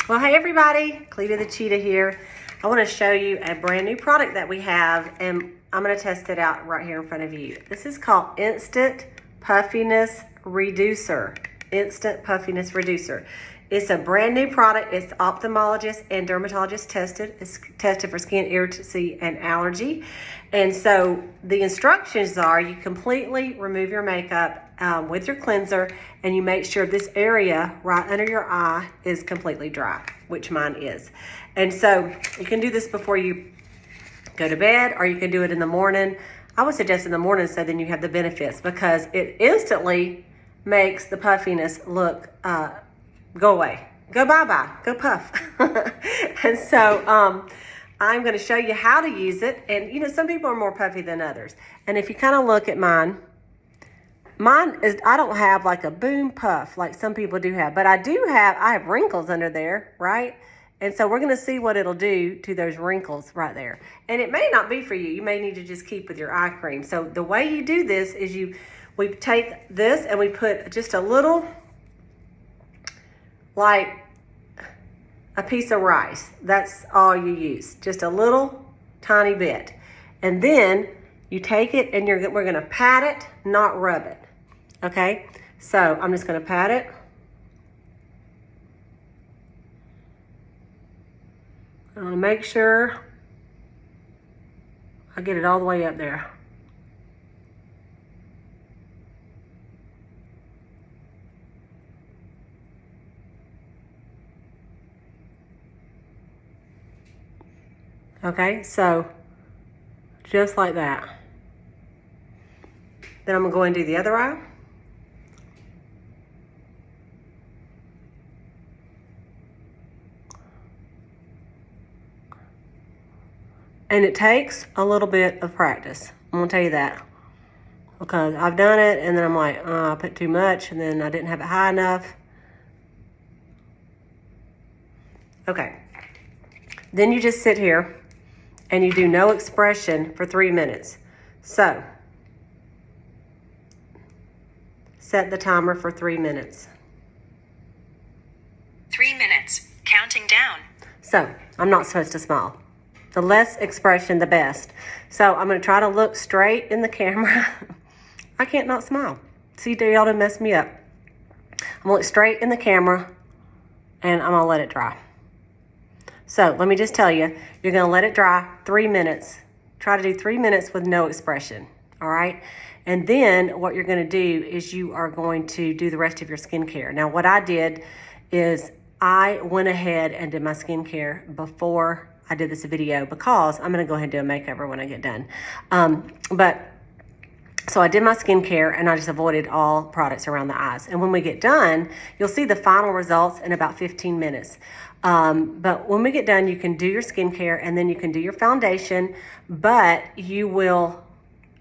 Well, hey everybody, Cleta the Cheetah here. I want to show you a brand new product that we have, and I'm going to test it out right here in front of you. This is called Instant Puffiness Reducer. Instant Puffiness Reducer. It's a brand new product. It's ophthalmologist and dermatologist tested. It's tested for skin irritancy and allergy. And so the instructions are you completely remove your makeup with your cleanser, and you make sure this area right under your eye is completely dry, which mine is. And so you can do this before you go to bed, or you can do it in the morning. I would suggest in the morning, so then you have the benefits, because it instantly makes the puffiness look go away, go bye-bye, go puff. And so I'm going to show you how to use it. And you know, some people are more puffy than others, and if you kind of look at mine is, I don't have like a boom puff like some people do have, but I have wrinkles under there, right? And so we're going to see what it'll do to those wrinkles right there. And it may not be for you. You may need to just keep with your eye cream. So the way you do this is we take this and we put just a little, like a piece of rice. That's all you use, just a little tiny bit. And then you take it and we're going to pat it, not rub it. Okay, so I'm just going to pat it. I'm going to make sure I get it all the way up there. Okay, so just like that. Then I'm going to go and do the other eye. And it takes a little bit of practice. I'm going to tell you that. Because I've done it and then I'm like, I put too much and then I didn't have it high enough. Okay. Then you just sit here and you do no expression for 3 minutes. So, set the timer for 3 minutes. 3 minutes, counting down. So, I'm not supposed to smile. The less expression, the best. So I'm going to try to look straight in the camera. I can't not smile. See, y'all done messed me up. I'm going to look straight in the camera, and I'm going to let it dry. So let me just tell you, you're going to let it dry 3 minutes. Try to do 3 minutes with no expression, all right? And then what you're going to do is you are going to do the rest of your skincare. Now, what I did is I went ahead and did my skincare before I did this video, because I'm going to go ahead and do a makeover when I get done. So I did my skincare and I just avoided all products around the eyes. And when we get done, you'll see the final results in about 15 minutes. But when we get done, you can do your skincare and then you can do your foundation, but you will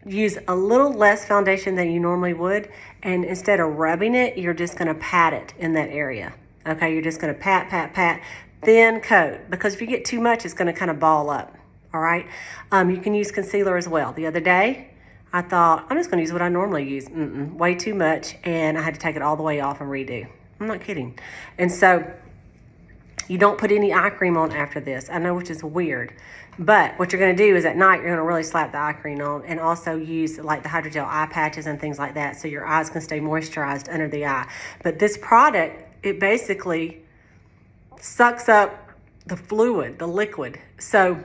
use a little less foundation than you normally would. And instead of rubbing it, you're just going to pat it in that area. Okay, you're just going to pat, pat, pat. Thin coat, because if you get too much, it's going to kind of ball up. All right. You can use concealer as well. The other day, I thought I'm just going to use what I normally use. Way too much, and I had to take it all the way off and redo. I'm not kidding. And so you don't put any eye cream on after this. I know, which is weird, but what you're going to do is at night you're going to really slap the eye cream on, and also use like the hydrogel eye patches and things like that, so your eyes can stay moisturized under the eye. But this product, it basically sucks up the fluid, the liquid. So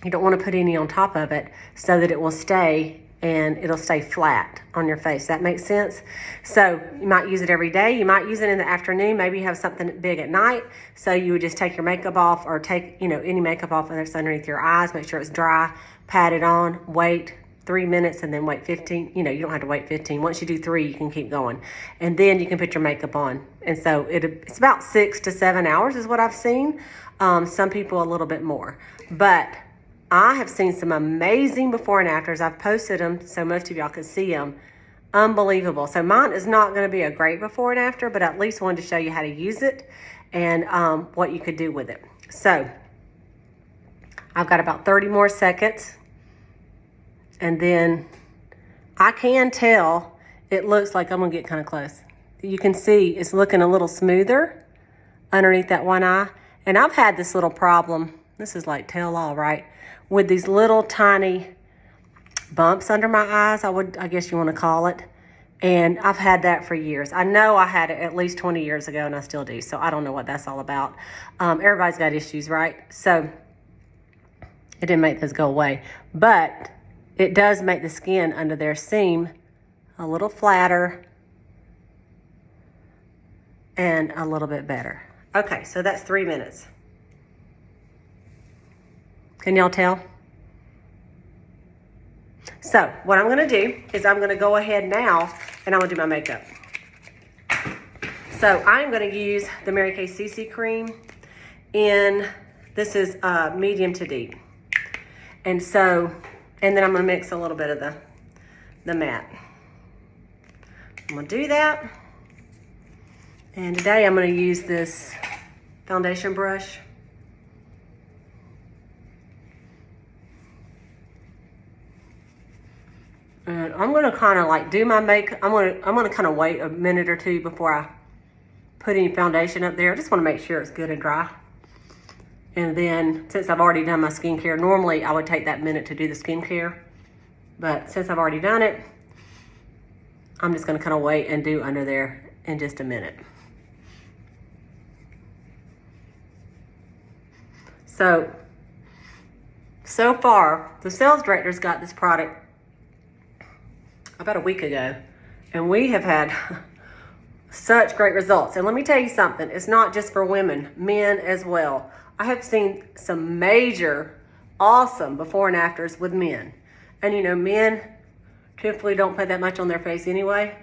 you don't want to put any on top of it, so that it will stay and it'll stay flat on your face. That makes sense? So you might use it every day. You might use it in the afternoon. Maybe you have something big at night. So you would just take your makeup off, or take, any makeup off that's underneath your eyes. Make sure it's dry, pat it on, wait 3 minutes, and then wait 15. You don't have to wait 15. Once you do 3, you can keep going. And then you can put your makeup on. And so it's about 6 to 7 hours is what I've seen. Some people a little bit more. But I have seen some amazing before and afters. I've posted them so most of y'all can see them. Unbelievable. So mine is not going to be a great before and after, but at least wanted to show you how to use it and what you could do with it. So I've got about 30 more seconds. And then I can tell it looks like I'm going to get kind of close. You can see it's looking a little smoother. underneath that one eye. And I've had this little problem. This is like tell all, right? With these little tiny bumps under my eyes, I guess you want to call it. And I've had that for years. I know I had it at least 20 years ago, and I still do. So I don't know what that's all about. Everybody's got issues, right? So it didn't make those go away. But it does make the skin under there seem a little flatter and a little bit better. Okay, so that's 3 minutes. Can y'all tell? So what I'm gonna do is I'm gonna go ahead now and I'm gonna do my makeup. So I'm gonna use the Mary Kay CC cream this is medium to deep. And then I'm gonna mix a little bit of the matte. I'm gonna do that. And today I'm gonna use this foundation brush. And I'm gonna kind of like do my makeup. I'm gonna kind of wait a minute or two before I put any foundation up there. I just want to make sure it's good and dry. And then since I've already done my skincare, normally I would take that minute to do the skincare, but since I've already done it, I'm just gonna kind of wait and do under there in just a minute. So far, the sales director's got this product about a week ago, and we have had such great results. And let me tell you something, it's not just for women, men as well. I have seen some major, awesome before and afters with men. And you know, men typically don't put that much on their face anyway.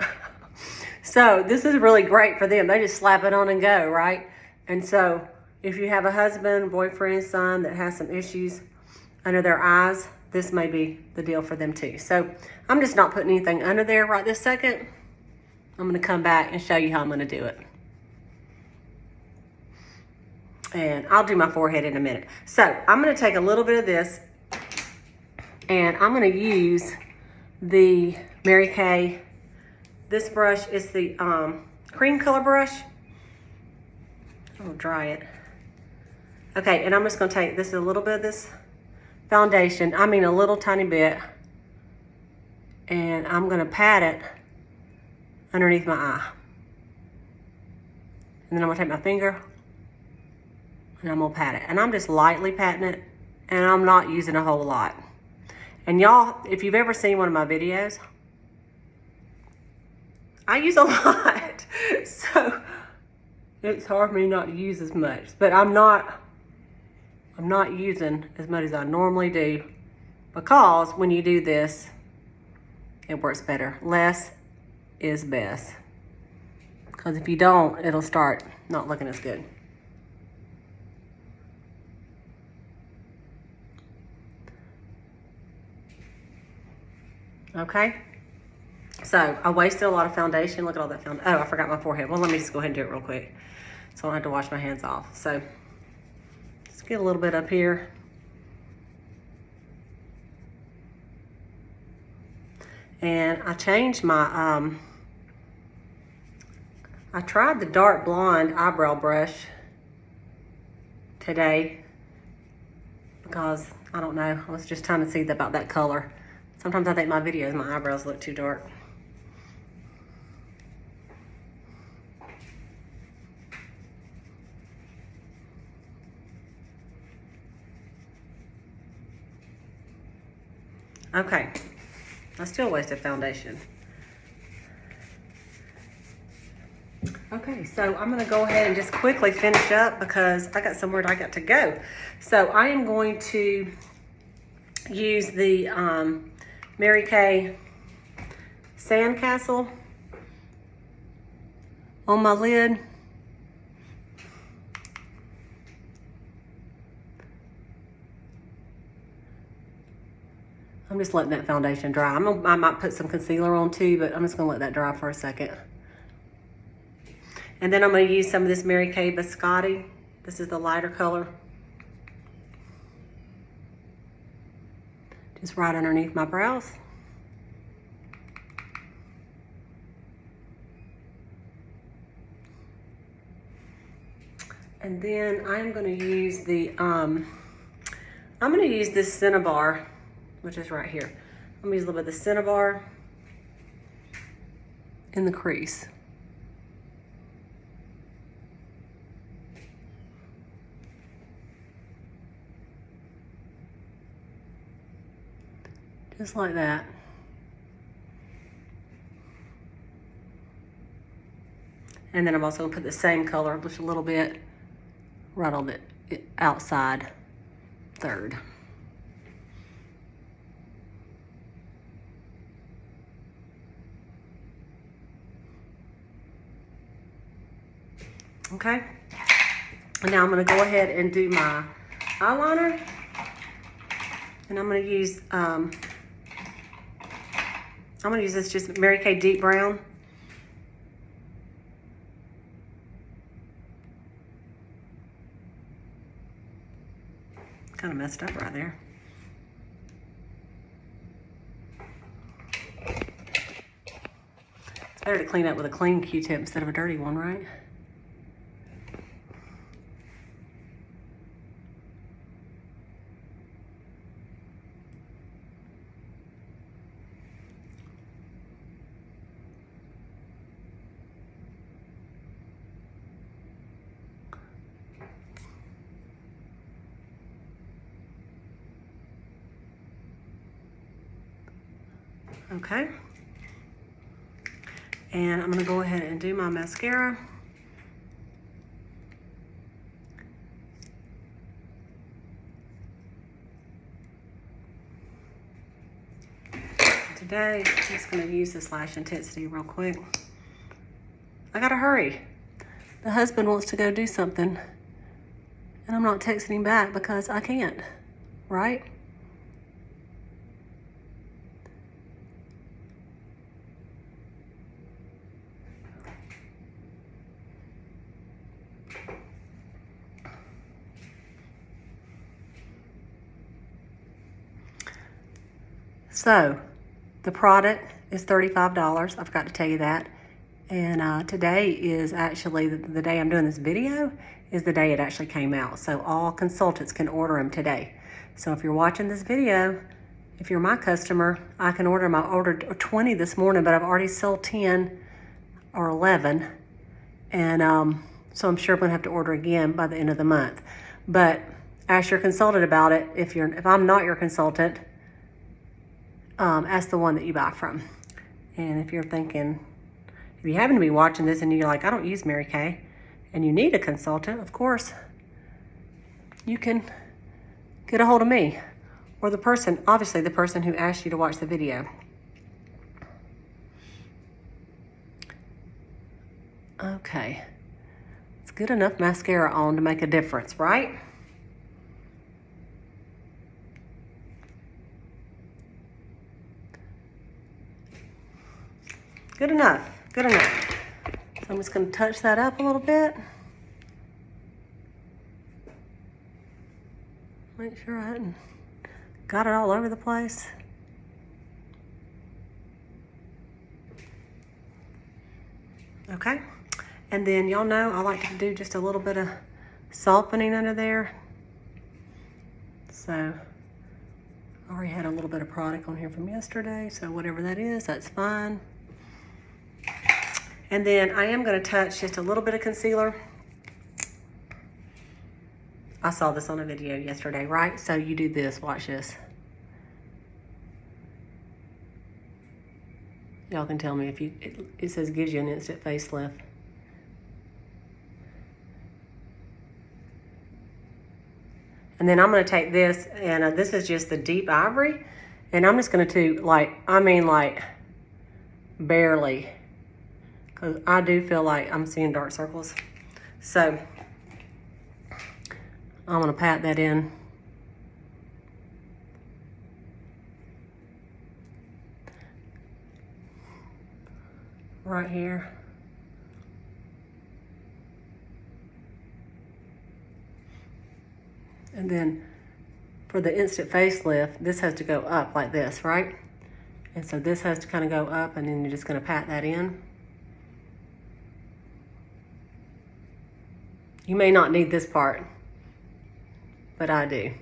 So this is really great for them. They just slap it on and go, right? And so if you have a husband, boyfriend, son that has some issues under their eyes, this may be the deal for them too. So I'm just not putting anything under there right this second. I'm gonna come back and show you how I'm gonna do it. And I'll do my forehead in a minute. So I'm gonna take a little bit of this and I'm gonna use the Mary Kay. This brush is the cream color brush. I'll dry it. Okay, and I'm just gonna take this, a little bit of this foundation, I mean a little tiny bit, and I'm gonna pat it underneath my eye. And then I'm gonna take my finger and I'm gonna pat it. And I'm just lightly patting it, and I'm not using a whole lot. And y'all, if you've ever seen one of my videos, I use a lot. So it's hard for me not to use as much, but I'm not using as much as I normally do, because when you do this, it works better. Less is best. Because if you don't, it'll start not looking as good. Okay. So I wasted a lot of foundation. Look at all that foundation. Oh, I forgot my forehead. Well, let me just go ahead and do it real quick, so I don't have to wash my hands off. So let's get a little bit up here. And I changed my, I tried the dark blonde eyebrow brush today because, I don't know, I was just trying to see about that color. Sometimes I think my videos, my eyebrows look too dark. Okay, I still wasted foundation. Okay, so I'm gonna go ahead and just quickly finish up because I got somewhere I got to go. So I am going to use the Mary Kay Sandcastle on my lid. I'm just letting that foundation dry. I might put some concealer on too, but I'm just gonna let that dry for a second. And then I'm gonna use some of this Mary Kay Biscotti. This is the lighter color. Just right underneath my brows. And then I'm gonna use I'm gonna use this Cinnabar, which is right here. I'm gonna use a little bit of the Cinnabar in the crease. Just like that. And then I'm also gonna put the same color, just a little bit, right on the outside third. Okay, and now I'm gonna go ahead and do my eyeliner. And I'm gonna use this just Mary Kay Deep Brown. Kind of messed up right there. It's better to clean up with a clean Q-tip instead of a dirty one, right? Okay. And I'm gonna go ahead and do my mascara. Today, I'm just gonna use this Lash Intensity real quick. I gotta hurry. The husband wants to go do something, and I'm not texting him back because I can't, right? So, the product is $35. I forgot to tell you that. And today is actually the day I'm doing this video is the day it actually came out. So all consultants can order them today. So if you're watching this video, if you're my customer, I can order them. I ordered 20 this morning, but I've already sold 10 or 11. And so I'm sure I'm gonna have to order again by the end of the month. But ask your consultant about it. If I'm not your consultant, ask the one that you buy from. And if you're thinking, if you happen to be watching this and you're like, I don't use Mary Kay, and you need a consultant, of course, you can get a hold of me or the person, obviously the person who asked you to watch the video. Okay, it's good enough mascara on to make a difference, right? Good enough, good enough. So I'm just gonna touch that up a little bit. Make sure I hadn't got it all over the place. Okay, and then y'all know I like to do just a little bit of softening under there. So I already had a little bit of product on here from yesterday, so whatever that is, that's fine. And then I am gonna touch just a little bit of concealer. I saw this on a video yesterday, right? So you do this, watch this. Y'all can tell me if it says gives you an instant facelift. And then I'm gonna take this, and this is just the deep ivory, and I'm just gonna do like barely, because I do feel like I'm seeing dark circles. So I'm gonna pat that in. Right here. And then for the instant facelift, this has to go up like this, right? And so this has to kind of go up, and then you're just gonna pat that in. You may not need this part, but I do.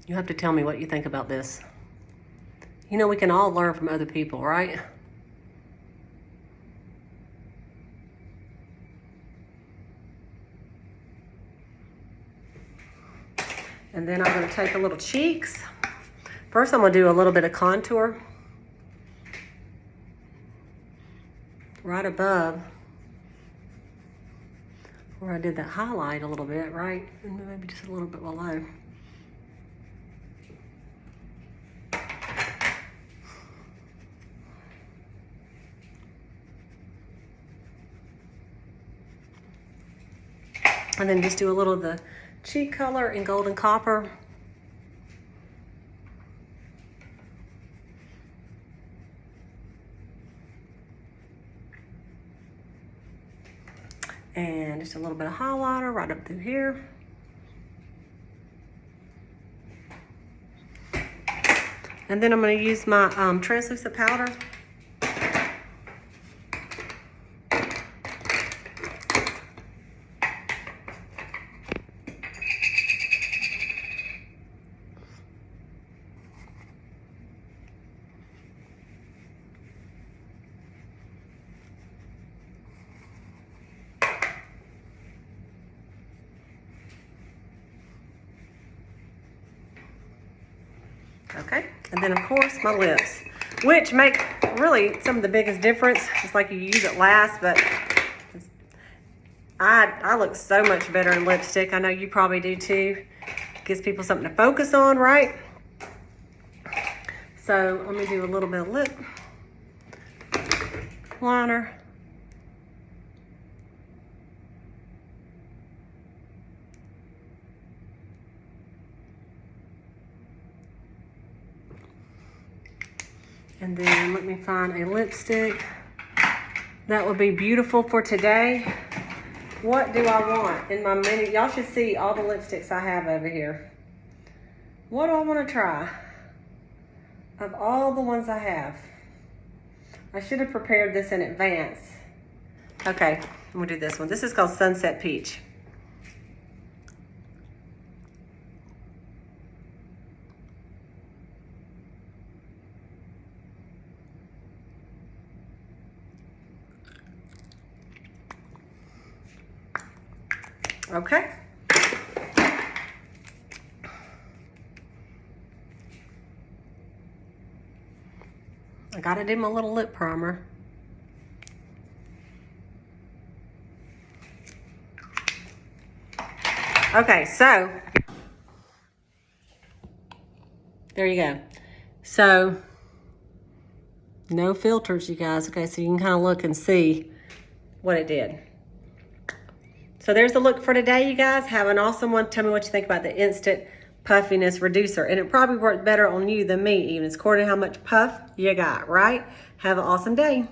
You have to tell me what you think about this. You know, we can all learn from other people, right? And then I'm going to take a little cheeks. First, I'm going to do a little bit of contour right above where I did that highlight a little bit, right? And maybe just a little bit below. And then just do a little of the cheek color in golden copper. And just a little bit of highlighter right up through here. And then I'm going to use my translucent powder. Okay, and then of course my lips, which make really some of the biggest difference. It's like you use it last, but I look so much better in lipstick. I know you probably do too. Gives people something to focus on, right? So let me do a little bit of lip liner. And then let me find a lipstick that would be beautiful for today. What do I want in my mini? Y'all should see all the lipsticks I have over here. What do I want to try? Of all the ones I have. I should have prepared this in advance. Okay, I'm gonna do this one. This is called Sunset Peach. Okay. I gotta do my little lip primer. Okay, so there you go. So no filters, you guys. Okay, so you can kind of look and see what it did. So there's the look for today, you guys. Have an awesome one. Tell me what you think about the Instant Puffiness Reducer. And it probably worked better on you than me, even. It's according to how much puff you got, right? Have an awesome day.